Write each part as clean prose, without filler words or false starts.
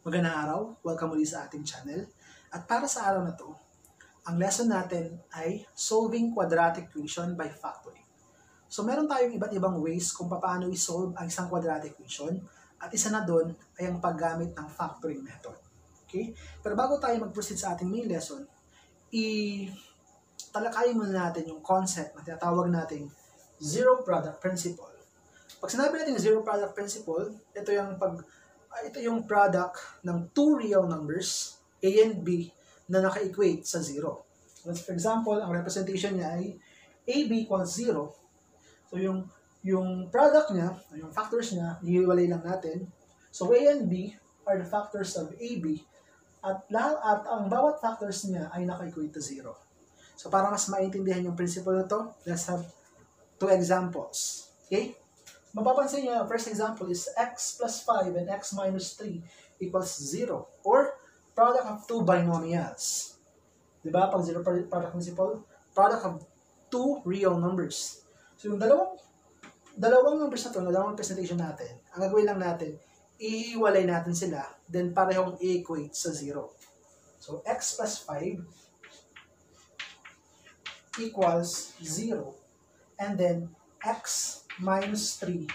Magandang araw, welcome muli sa ating channel. At para sa araw na to, ang lesson natin ay solving quadratic equation by factoring. So meron tayong iba't ibang ways kung paano i-solve ang isang quadratic equation at isa na doon ay ang paggamit ng factoring method. Okay? Pero bago tayo mag-proceed sa ating main lesson, talakayin muna natin yung concept na tinatawag nating zero product principle. Pag sinabi natin zero product principle, ito yung product ng two real numbers, A and B, na naka-equate sa 0. So, for example, ang representation niya ay AB equals 0. So, yung product niya, yung factors niya, hihiwalay lang natin. So, A and B are the factors of AB at ang bawat factors niya ay naka-equate to 0. So, para mas maintindihan yung principle na to, let's have two examples. Okay? Mapapansin niyo, first example is x plus 5 and x minus 3 equals 0. Or, product of two binomials. Diba? Pag zero product principle, product of two real numbers. So, yung dalawang numbers na to, dalawang representation natin, ang gagawin lang natin, ihiwalay natin sila, then parehong equate sa 0. So, x plus 5 equals 0. And then, x minus 3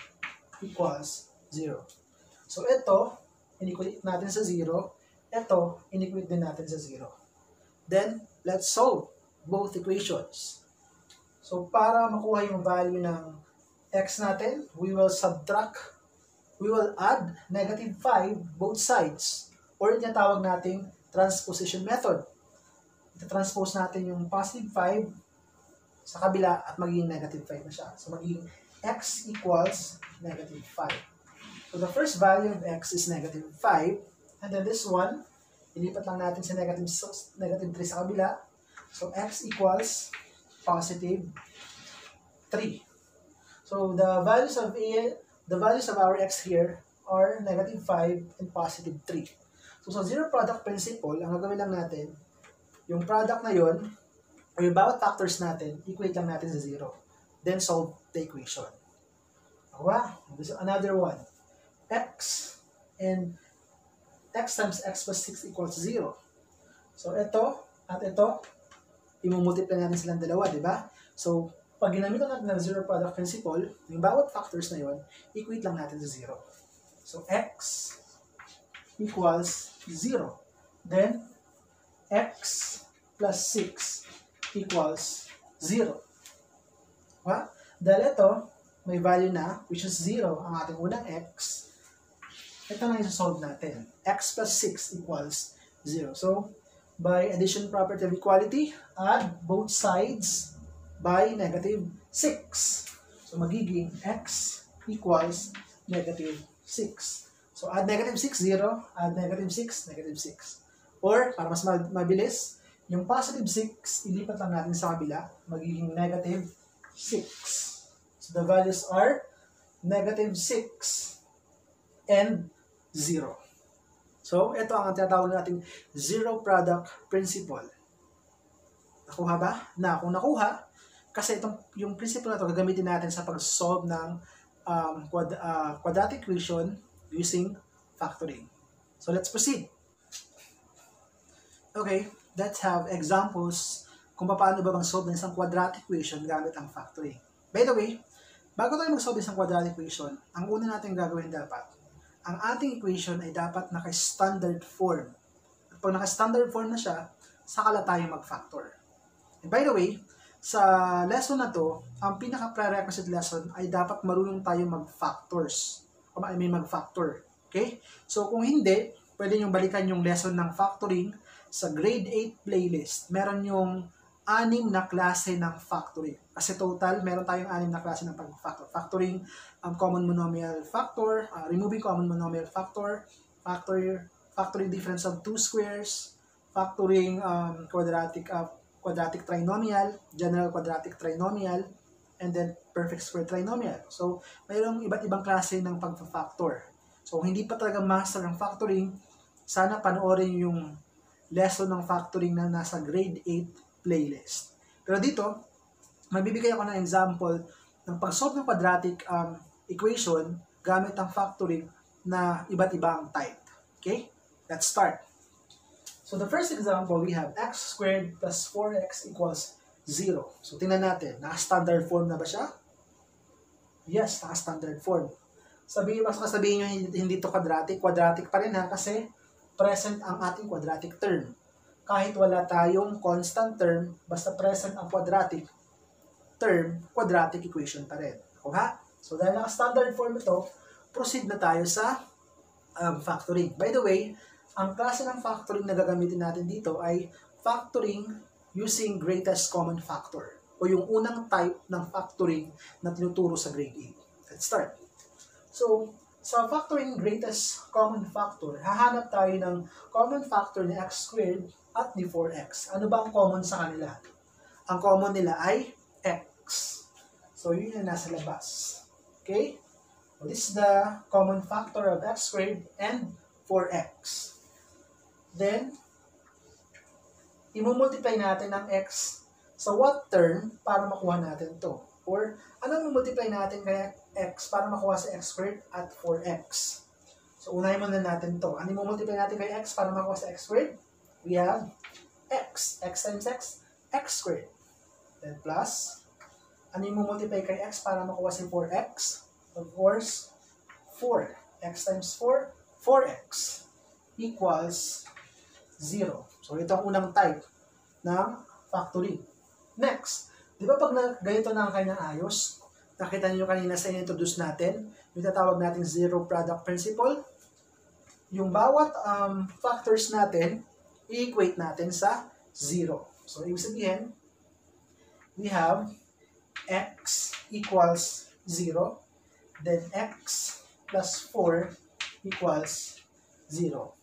equals 0. So, ito, inequate natin sa 0. Ito, inequate din natin sa 0. Then, let's solve both equations. So, para makuha yung value ng x natin, we will add negative 5 both sides. Or tinatawag nating transposition method. Ita-transpose natin yung positive 5 sa kabila at magiging negative 5 na siya. So, magiging x equals negative 5. So, the first value of x is negative 5. And then this one, ilipat lang natin sa negative 3 sa kabila. So, x equals positive 3. So, the values of our x here are negative 5 and positive 3. So, sa zero product principle, ang gagawin lang natin, yung product na yon o yung bawat factors natin, equate lang natin sa 0. Then solve the equation. Wow, this is another one. X times x plus 6 equals 0. So, ito at ito, imumultiply natin silang dalawa, di ba? So, pag ginamitan natin ng zero product principle, yung bawat factors na yon, equate lang natin sa 0. So, x equals 0. Then, x plus 6 equals 0. Diba? Dahil ito, may value na, which is 0, ang ating unang x. Ito na isa-solve natin. X plus 6 equals 0. So, by addition property of equality, add both sides by negative 6. So, magiging x equals negative 6. So, add negative 6, 0. Add negative 6, negative 6. Or, para mas mabilis, yung positive 6, ilipat lang natin sa kabila, magiging negative 6. So, the values are negative 6 and 0. So, ito ang tinatawag nating zero product principle. Nakuha ba? Kung nakuha, kasi yung principle na ito gagamitin natin sa pag-solve ng quadratic equation using factoring. So, let's proceed. Okay, let's have examples kung paano ba mag-solve ng isang quadratic equation gamit ang factoring. By the way, bago tayo mag-solve ng isang quadratic equation, ang una natin gagawin dapat, ang ating equation ay dapat naka-standard form. At pag naka-standard form na siya, saka lang tayo mag-factor. And by the way, sa lesson na to, ang pinaka-prerequisite lesson ay dapat marunong tayo mag-factors. O may mag-factor. Okay? So kung hindi, pwede nyo balikan yung lesson ng factoring sa grade 8 playlist. Meron yung 6 na klase ng factoring. Kasi total, meron tayong 6 na klase ng pag-factor. Factoring common monomial factor, removing common monomial factor, factoring difference of two squares, factoring quadratic trinomial, general quadratic trinomial, and then perfect square trinomial. So, mayroong iba't ibang klase ng pag-factor. So, kung hindi pa talaga master ng factoring, sana panoorin yung lesson ng factoring na nasa grade 8 playlist. Pero dito, magbibigay ako ng example ng pag-solve ng quadratic equation gamit ang factoring na iba't ibang type. Okay? Let's start. So the first example, we have x squared plus 4x equals 0. So tingnan natin, naka-standard form na ba siya? Yes, naka-standard form. Baka sabihin nyo hindi to quadratic. Quadratic pa rin ha, kasi present ang ating quadratic term. Kahit wala tayong constant term, basta present ang quadratic term, quadratic equation pa rin. Okay? So dahil naka-standard form ito, proceed na tayo sa factoring. By the way, ang klase ng factoring na gagamitin natin dito ay factoring using greatest common factor o yung unang type ng factoring na tinuturo sa grade 8. Let's start. So, sa factoring greatest common factor, hahanap tayo ng common factor ni x squared at ni 4x. Ano ba ang common sa kanila? Ang common nila ay x. So, yun yung nasa labas. Okay? So, this is the common factor of x squared and 4x. Then, imumultiply natin ang x sa what term para makuha natin to? Or, anong imumultiply natin kaya x para makuha sa x squared at 4x? So, unahin muna natin to. Ano imumultiply natin kay x para makuha sa x squared? We have x. X times x, x squared. Then plus, ano imumultiply kay x para makuha sa 4x? Of course, 4. X times 4, 4x equals 0. So, ito ang unang type ng factoring. Next, di ba pag ganito na ang kanyang ayos, nakita niyo kanina sa introduce natin, yung tatawag natin zero product principle, yung bawat factors natin, i-equate natin sa 0. So, ibig sabihin, we have x equals 0, then x plus 4 equals 0.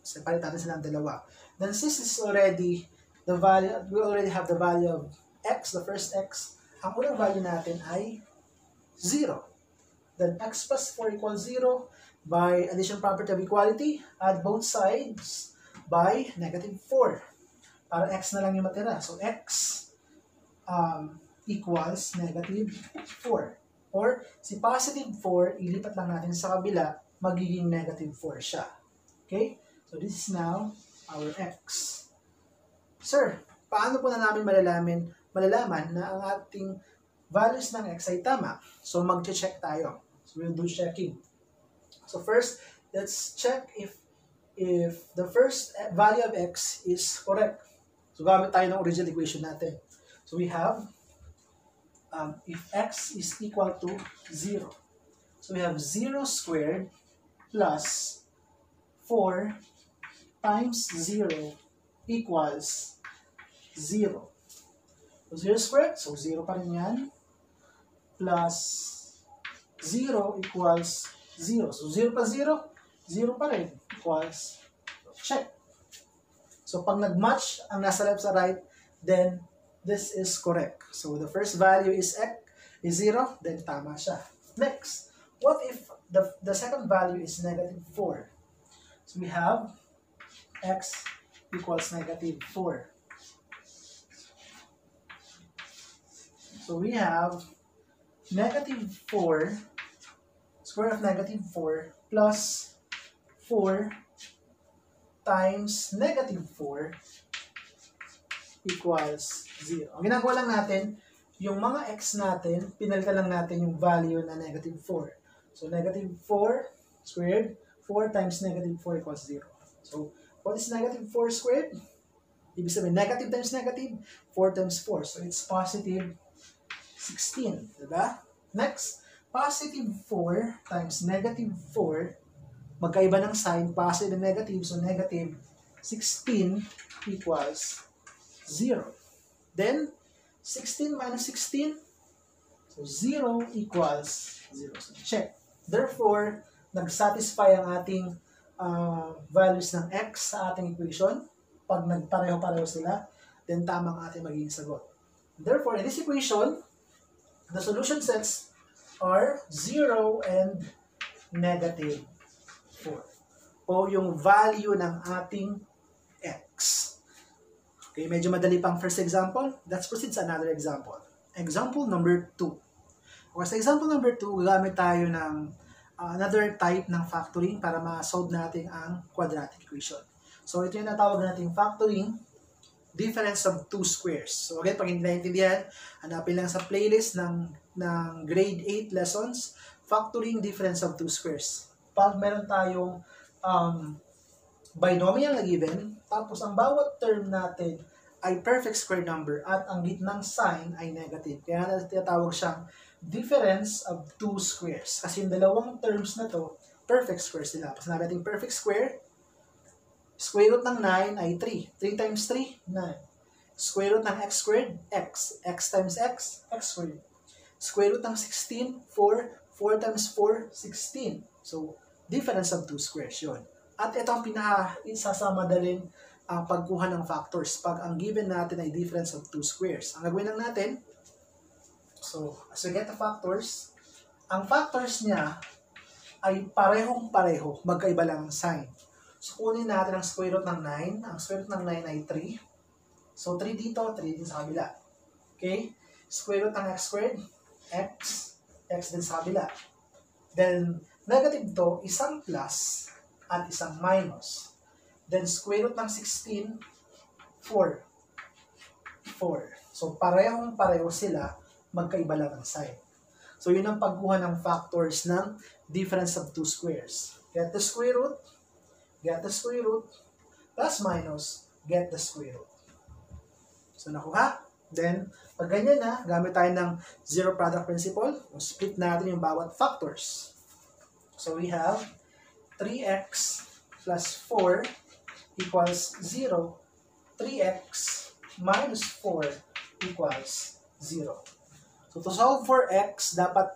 Separate natin silang dalawa. Then since this is already the value, we already have the value of x, the first x, ang unang value natin ay 0. Then x plus 4 equals 0. By addition property of equality, add both sides by negative 4. Para x na lang yung matira. So x equals negative 4. Or si positive 4, ilipat lang natin sa kabila, magiging negative 4 siya. Okay? So this is now our x. Sir, paano po na namin malalaman na ang ating values ng x ay tama? So mag-check tayo. So we'll do checking. So first, let's check if the first value of x is correct. So gamit tayo ng original equation natin. So we have if x is equal to 0. So we have 0 squared plus 4 times 0 equals 0. So 0 squared, so 0 pa rin yan, plus 0 equals 0. So 0 plus 0, 0 pa rin, equals, check. So pag nag-match ang nasa left sa right, then this is correct. So the first value is x, is 0, then tama siya. Next, what if the second value is negative 4? So we have x equals negative 4. So we have negative 4, square of negative 4, plus 4 times negative 4 equals 0. Ang ginagawa lang natin, yung mga x natin, pinalitan lang natin yung value na negative 4. So negative 4 squared, 4 times negative 4 equals 0. So, what is negative 4 squared? Ibig sabihin, negative times negative, 4 times 4. So, it's positive 16. Diba? Next, positive 4 times negative 4, magkaiba ng sign, positive and negative. So, negative 16 equals 0. Then, 16 minus 16, so 0 equals 0. So, check. Therefore, nag-satisfy ang ating values ng x sa ating equation. Pag nagpareho-pareho sila, then tama ang ating magiging sagot. Therefore, in this equation, the solution sets are 0 and negative 4. O yung value ng ating x. Okay, medyo madali pang first example. Let's proceed sa another example. Example number 2. Okay, sa example number 2, gagamit tayo ng another type ng factoring para ma-solve natin ang quadratic equation. So, ito yung natawag natin factoring, difference of two squares. So, again, pag hindi naintindihan, hanapin lang sa playlist ng grade 8 lessons, factoring difference of two squares. Pag meron tayong binomial na given, tapos ang bawat term natin ay perfect square number at ang gitnang sign ay negative. Kaya natin tinatawag siyang difference of two squares. Kasi yung dalawang terms na to, perfect squares sila. Kasi natin perfect square, square root ng 9 ay 3. 3 times 3, 9. Square root ng x squared, x. X times x, x squared. Square root ng 16, 4. 4 times 4, 16. So, difference of two squares yun. At ito ang pinaka-isasamadaling ang pagkuha ng factors pag ang given natin ay difference of two squares. Ang gagawin lang natin, so, as we get the factors, ang factors niya ay parehong-pareho, magkaiba lang ang sign. So, kunin natin ang square root ng 9. Ang square root ng 9 ay 3. So, 3 dito, 3 din sa kabila. Okay? Square root ng x squared, x, x din sa kabila. Then, negative to, isang plus at isang minus. Then, square root ng 16, 4. 4. So, parehong-pareho sila, magkaiba lang ang sign. So, yun ang pagkuha ng factors ng difference of two squares. Get the square root, plus minus, get the square root. So, nakuha. Then, pag ganyan na, gamit tayo ng zero product principle, split natin yung bawat factors. So, we have 3x plus 4 equals 0. 3x minus 4 equals 0. So, to solve for x, dapat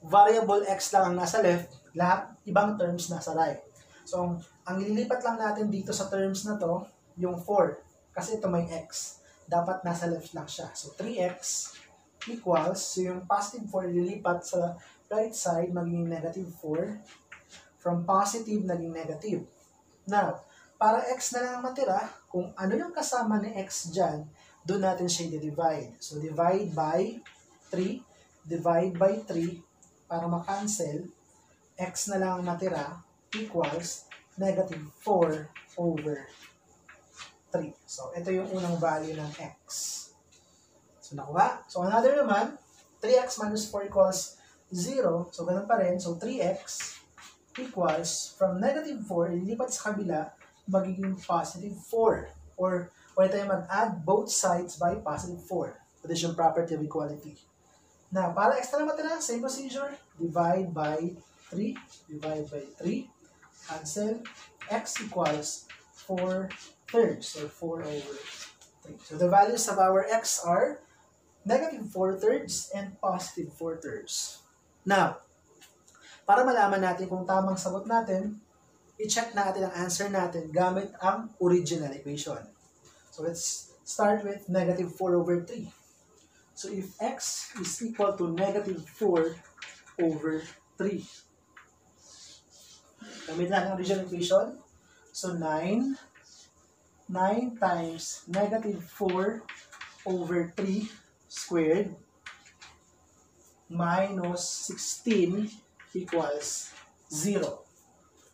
variable x lang ang nasa left, lahat ibang terms nasa right. So, ang ililipat lang natin dito sa terms na to, yung 4. Kasi ito may x. Dapat nasa left lang siya. So, 3x equals, so yung positive 4 ililipat sa right side, magiging negative 4. From positive, naging negative. Now, para x na lang ang matira, kung ano yung kasama ni x dyan, doon natin siya i-divide. So, divide by 3. Divide by 3 para makancel. X na lang ang matira equals negative 4 over 3. So, ito yung unang value ng x. So, nakuha. So, another naman, 3x minus 4 equals 0. So, ganun pa rin. So, 3x equals, from negative 4, ililipat sa kabila, magiging positive 4. Or, pwede tayo mag-add both sides by positive 4. Addition property of equality. Now, para x na matira, same procedure. Divide by 3. Divide by 3. Cancel. X equals 4 thirds, or 4 over 3. So, the values of our x are negative 4 thirds and positive 4 thirds. Now, para malaman natin kung tamang sagot natin, i-check natin ang answer natin gamit ang original equation. So, let's start with negative 4 over 3. So, if x is equal to negative 4 over 3, gamit natin ang original equation. So, 9 times negative 4 over 3 squared minus 16 equals 0.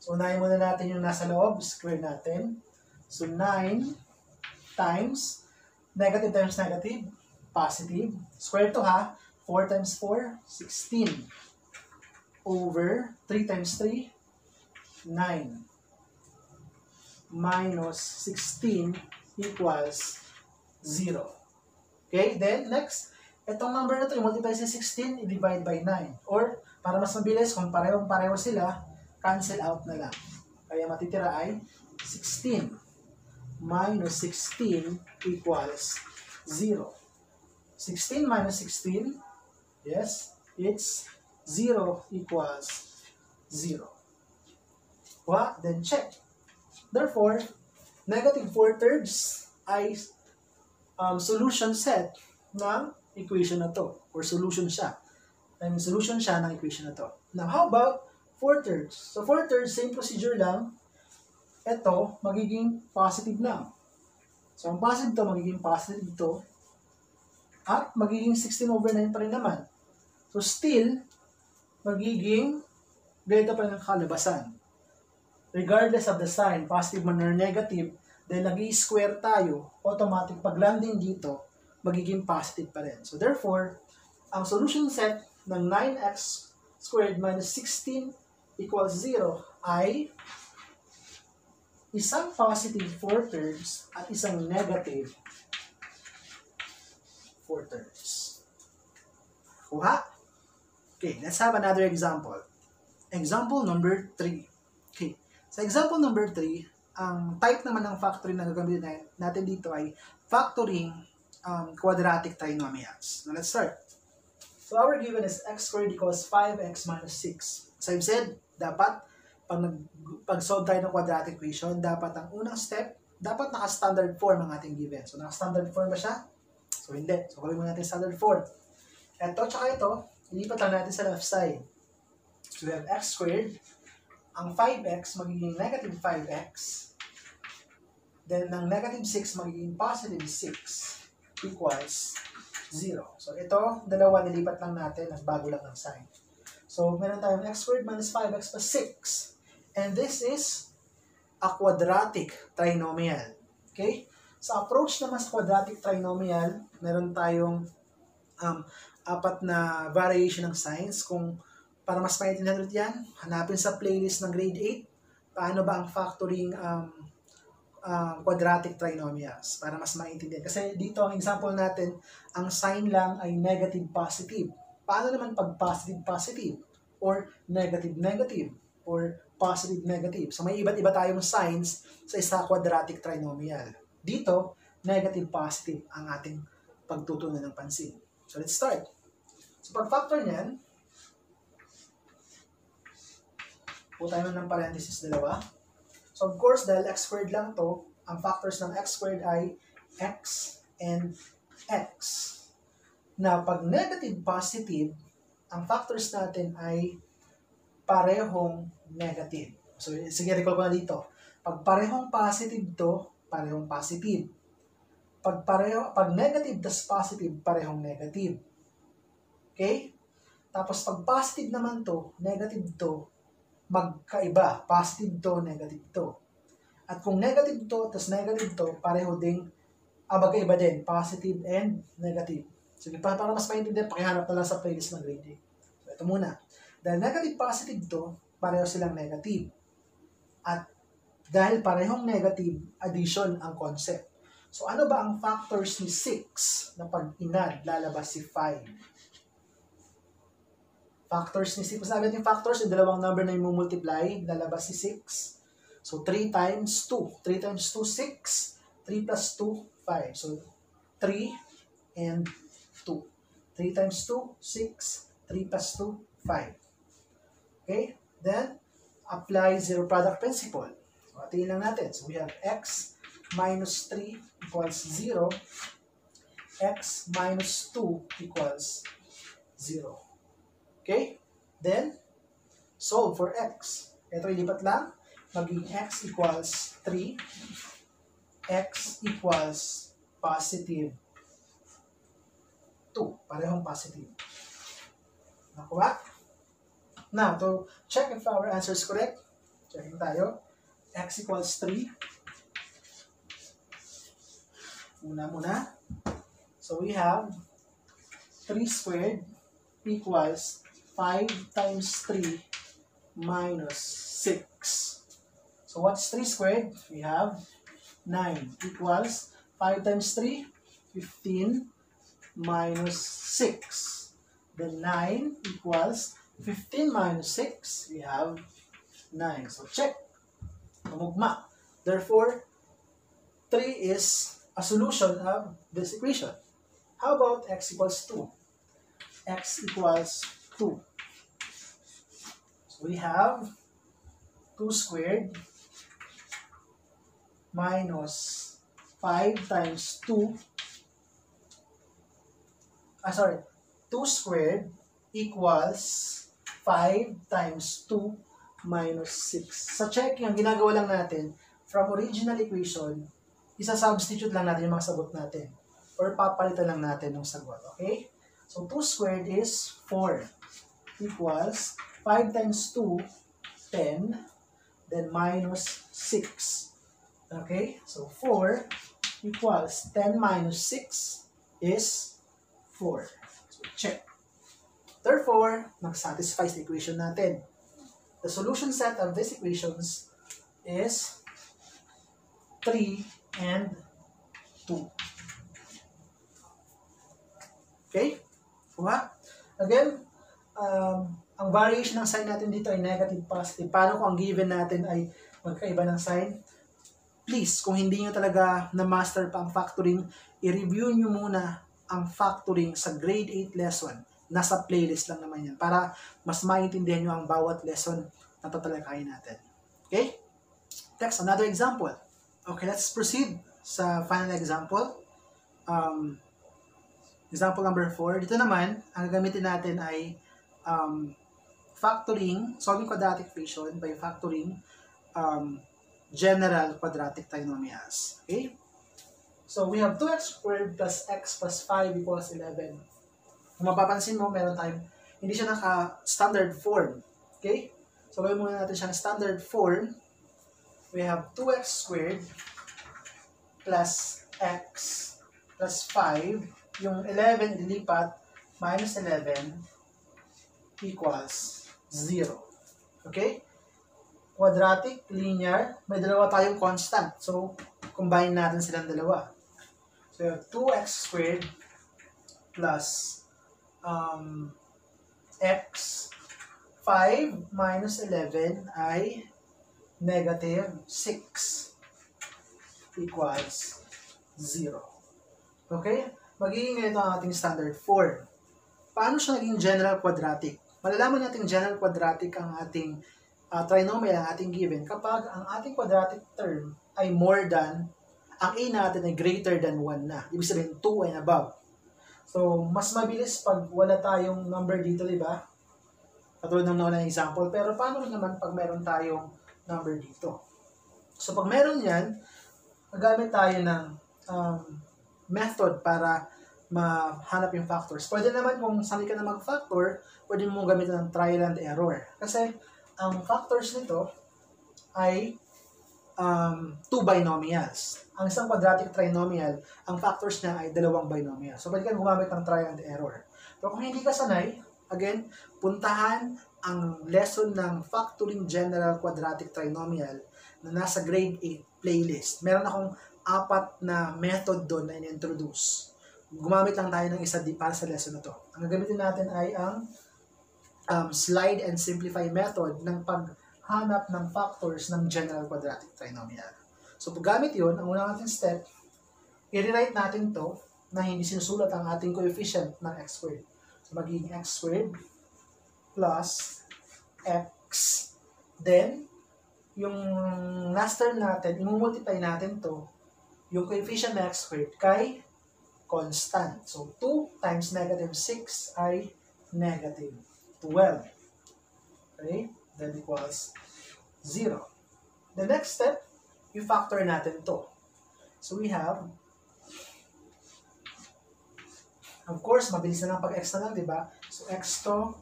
So, unahin muna natin yung nasa loob, square natin. So, 9 times negative times negative, positive. Square to ha, 4 times 4, 16. Over 3 times 3, 9. Minus 16 equals 0. Okay, then next, itong number na ito, i-multiply sa 16, i-divide by 9. Or, para mas mabilis, kung parehong-pareho sila, cancel out na lang. Kaya matitira ay 16 minus 16 equals 0. 16 minus 16, yes, it's 0 equals 0. What? Then check. Therefore, negative 4 thirds ay solution set ng equation na to. Or solution siya. I mean, solution siya ng equation na to. Now, how about 4 thirds? So, 4 thirds, same procedure lang. Ito, magiging positive lang. So, ang positive to, magiging positive to. At magiging 16 over 9 pa rin naman. So, still, magiging ganito pa rin ang kalabasan. Regardless of the sign, positive man or negative, dahil nag-i-square tayo, automatic pag landing dito, magiging positive pa rin. So therefore, ang solution set ng 9x squared minus 16 equals 0 ay isang positive 4 terms at isang negative 4 terms. Kuha? Okay, let's have another example. Example number 3. Okay, sa example number 3, ang type naman ng factoring na gagamitin natin dito ay factoring quadratic trinomials. Now, let's start. So, our given is x squared equals 5x minus 6. So, I've said, dapat, pag-solve tayo ng quadratic equation, dapat ang unang step, dapat naka-standard form ang ating given. So, naka-standard form ba siya? So, hindi. So, gawin mo natin standard form. Ito, tsaka ito, ilipat lang natin sa left side. So, we have x squared. Ang 5x magiging negative 5x. Then, ang negative 6 magiging positive 6 equals 0. So, ito, dalawa, nilipat lang natin, nagbago lang ng sign. So, meron tayong x squared minus 5x plus 6. And this is a quadratic trinomial. Okay? Sa approach naman sa quadratic trinomial, meron tayong apat na variation ng signs. Kung para mas maintindihan ulit yan, hanapin sa playlist ng grade 8, paano ba ang factoring quadratic trinomials para mas maintindihan. Kasi dito ang example natin, ang sign lang ay negative positive. Paano naman pag positive positive or negative negative or positive negative? So may iba't iba tayong signs sa isa quadratic trinomial. Dito, negative positive ang ating pagtutunan ng pansin. So let's start. So pag factor niyan, po tayo ng parenthesis dalawa. So of course, dahil x squared lang to, ang factors ng x squared ay x and x. Na pag negative positive, ang factors natin ay parehong negative. So sige, recall ko na dito. Pag parehong positive to, parehong positive. Pag negative tas positive, parehong negative. Okay? Tapos pag positive naman to, negative to, magkaiba. Positive to, negative to. At kung negative to, tas negative to, pareho ding, magkaiba din. Positive and negative. Sige, para mas maintindihan, pakihanap na lang sa playlist ng grade 8. So, ito muna. Dahil negative positive to, pareho silang negative. At dahil parehong negative, addition ang concept. So, ano ba ang factors ni 6 na pag inad, lalabas si 5? Factors ni 6. Sabi natin factors, yung dalawang number na yung multiply, lalabas si 6. So, 3 times 2. 3 times 2, 6. 3 plus 2, 5. So, 3 and 2. 3 times 2, 6. 3 plus 2, 5. Okay? Then, apply zero product principle. So, atiin lang natin. So, we have x minus 3 equals 0. X minus 2 equals 0. Okay? Then, solve for x. Ito, ilipat lang. Maging x equals 3. X equals positive 2. Parehong positive. Nakuha? Now, to check if our answer is correct, checking tayo. X equals 3. Muna. So, we have 3 squared equals 5 times 3 minus 6. So, what's 3 squared? We have 9 equals 5 times 3, 15 minus 6. Then 9 equals 15 minus 6. We have 9. So, check. Tumugma. Therefore, 3 is a solution of this equation. How about x equals 2? X equals 2. So we have 2 squared minus 5 times 2. 2 squared equals 5 times 2 minus 6. Sa checking, ang ginagawa lang natin, from original equation, isa-substitute lang natin yung mga sagot natin. Or papalitan lang natin ng sagot. Okay? So, 2 squared is 4 equals 5 times 2, 10. Then minus 6. Okay? So 4 equals 10 minus 6 is 4. So check. Therefore, mag-satisfy sa equation natin. The solution set of these equations is 3 and 2. Okay? Kuha? Again, ang variation ng sign natin dito ay negative, positive. Paano kung ang given natin ay magkaiba ng sign? Please, kung hindi nyo talaga na-master pa ang factoring, i-review nyo muna ang factoring sa grade 8 lesson. Nasa playlist lang naman yan para mas maintindihan nyo ang bawat lesson na tatalakayin natin. Okay? Next, another example. Okay, let's proceed sa final example. Example number 4. Dito naman, ang gagamitin natin ay factoring, solving quadratic equation by factoring general quadratic trinomials. Okay? So, we have 2x squared plus x plus 5 equals 11. Kung mapapansin mo, meron tayong, hindi siya naka-standard form. Okay? So, gawin muna natin siyang standard form. We have 2x squared plus x plus 5. Yung 11 dilipat minus 11 equals 0. Okay? Quadratic, linear, may dalawa tayong constant. So, combine natin silang dalawa. So, you have 2x squared plus x 5 minus 11 ay negative 6 equals 0. Okay? Magiging ganito ang ating standard form. Paano siya naging general quadratic? Malalaman natin general quadratic ang ating trinomial, ang ating given, kapag ang ating quadratic term ay more than, ang a natin ay greater than 1 na. Ibig sabihin, 2 and above. So, mas mabilis pag wala tayong number dito, di ba? Katulad ng naunang example. Pero paano naman pag meron tayong number dito? So, pag meron yan, magamit tayo ng method para mahanap yung factors. Pwede naman kung sanay ka na mag-factor, pwede mo gamitin ng trial and error. Kasi, ang factors nito ay 2 binomials. Ang isang quadratic trinomial, ang factors niya ay 2 binomials. So, pwede kang gumamit ng trial and error. Pero kung hindi ka sanay, again, puntahan ang lesson ng factoring general quadratic trinomial na nasa grade 8 playlist. Meron akong 4 na method doon na in-introduce. Gumamit lang tayo ng isa para sa lesson na to. Ang gagamitin natin ay ang slide and simplify method ng paghanap ng factors ng general quadratic trinomial. So, pag gamit yun, ang unang ating step, i-rewrite natin to na hindi sinusulat ang ating coefficient ng x squared. So, magiging x squared plus x. Then, yung last term natin, imumultiply natin to, yung coefficient ng x squared kay constant. So, 2 times negative 6 ay negative 12. Okay? Then equals 0. The next step, you factor natin to. So, we have, of course, mabilis na lang pag x na lang, di ba? So, x to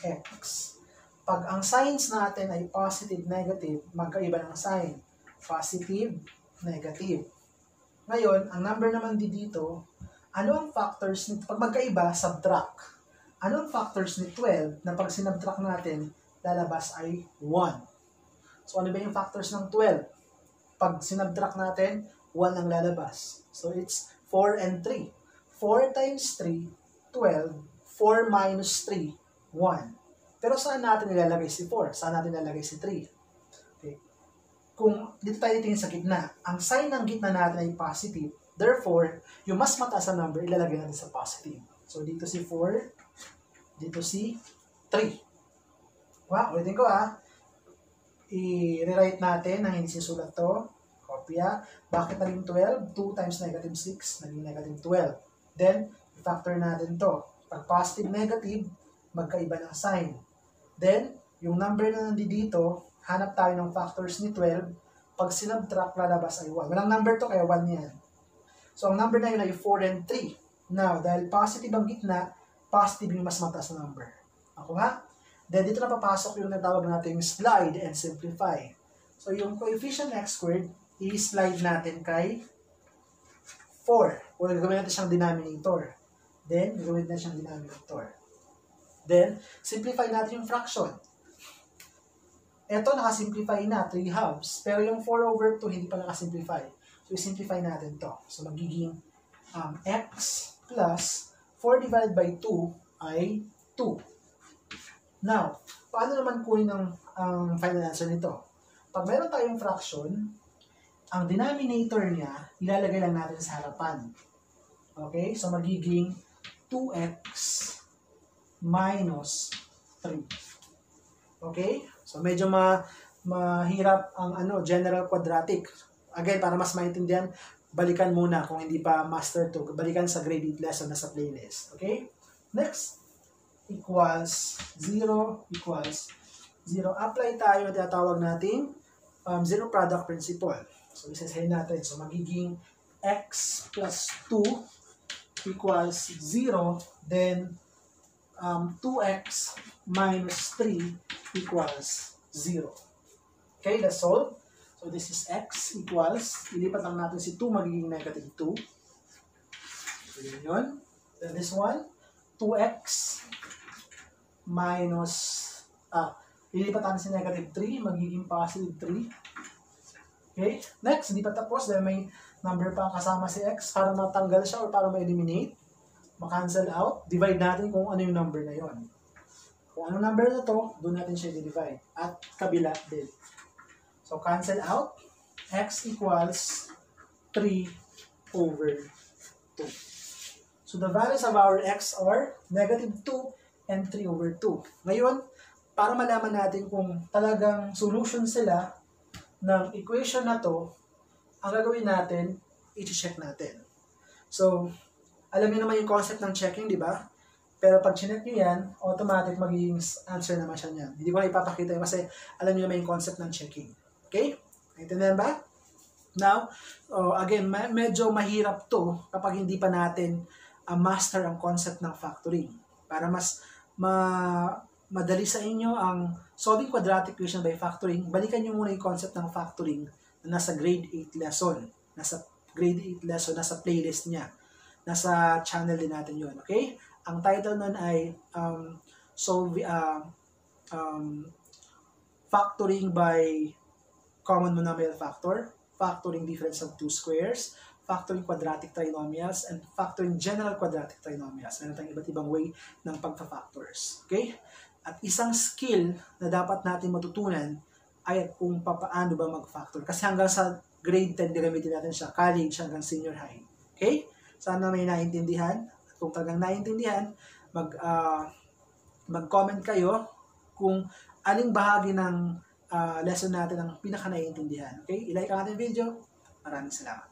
x. Pag ang signs natin ay positive, negative, magkaiba ng sign. Positive, negative. Ngayon, ang number naman dito, ano ang factors nito? Pag magkaiba, subtract. Ano ang factors ni 12 na pag sinubtract natin, lalabas ay 1? So, ano ba yung factors ng 12? Pag sinubtract natin, 1 ang lalabas. So, it's 4 and 3. 4 times 3, 12. 4 minus 3, 1. Pero saan natin ilalagay si 4? Saan natin ilalagay si 3? Okay. Kung dito tayo tingin sa gitna, ang sign ng gitna natin ay positive. Therefore, yung mas mataas na number, ilalagay natin sa positive. So, dito si 4, dito si 3. Wow, ulitin ko i-rewrite natin nang hindi sinusulat to. Kopya. Bakit naging 12? 2 times negative 6, naging negative 12. Then, i-factor natin to. Pag positive, negative, magkaiba ng sign. Then, yung number na nandito, hanap tayo ng factors ni 12. Pag sinubtract, lalabas ay 1. Walang number to, kaya 1 yan. So, ang number na yun ay 4 and 3. Now, dahil positive ang gitna, positive yung mas mataas na number. Ako ha? Then, dito na papasok yung natawag natin slide and simplify. So, yung coefficient x squared, i-slide natin kay 4. O, gagawin natin siyang denominator. Then, gagawin natin siyang denominator. Then, simplify natin yung fraction. Ito, nakasimplify na, 3 halves. Pero yung 4/2, hindi pa nakasimplify. So, i-simplify natin to. So, magiging x plus 4 divided by 2 ay 2. Now, paano naman kunin ang final answer nito? Pag meron tayong fraction, ang denominator niya, ilalagay lang natin sa harapan. Okay? So, magiging 2x minus 3. Okay? So, medyo mahirap ang general quadratic. Again, para mas maintindihan, balikan muna kung hindi pa master to. Balikan sa grade 8 lesson na sa playlist. Okay? Next, equals 0 equals 0. Apply tayo na tinatawag nating zero product principle. So, isasahin natin. So, magiging x plus 2 equals 0. Then, 2x minus 3 equals 0. Okay, let's solve. So, this is x equals, ilipat lang natin si 2, magiging negative 2. So, yun. Then this one, 2x minus, ilipat natin si negative 3, magiging positive 3. Okay, next, hindi pa tapos dahil may number pa kasama si x para matanggal siya or para ma-eliminate, ma-cancel out, divide natin kung ano yung number na yon. Kung ano number na to, doon natin siya i-divide. At kabila din. So, cancel out. X equals 3/2. So, the values of our x are negative 2 and 3/2. Ngayon, para malaman natin kung talagang solution sila ng equation na to, ang gagawin natin, i-check natin. So, alam niyo naman yung concept ng checking, di ba? Pero pag chinek nyo yan, automatic magiging answer naman siya niyan. Hindi ko na ipapakita yun kasi alam niyo naman yung concept ng checking. Okay? Naintindihan ba? Now, again, medyo mahirap to kapag hindi pa natin master ang concept ng factoring. Para mas madali sa inyo ang solving quadratic equation by factoring, balikan nyo muna yung concept ng factoring na nasa grade 8 lesson. Nasa grade 8 lesson, nasa playlist niya. Nasa channel din natin yun. Okay? Ang title nun ay factoring by common monomial factor, factoring difference of two squares, factoring quadratic trinomials, and factoring general quadratic trinomials. Meron tayong iba't ibang way ng pagpa-factors. Okay? At isang skill na dapat natin matutunan ay kung paano ba mag-factor. Kasi hanggang sa grade 10, gagamitin natin siya, college hanggang senior high. Okay? Sana may naintindihan. At kung talagang naintindihan, mag-comment kayo kung aling bahagi ng lesson natin ang pinaka-naiintindihan. Okay? I-like ang ating video. Maraming salamat.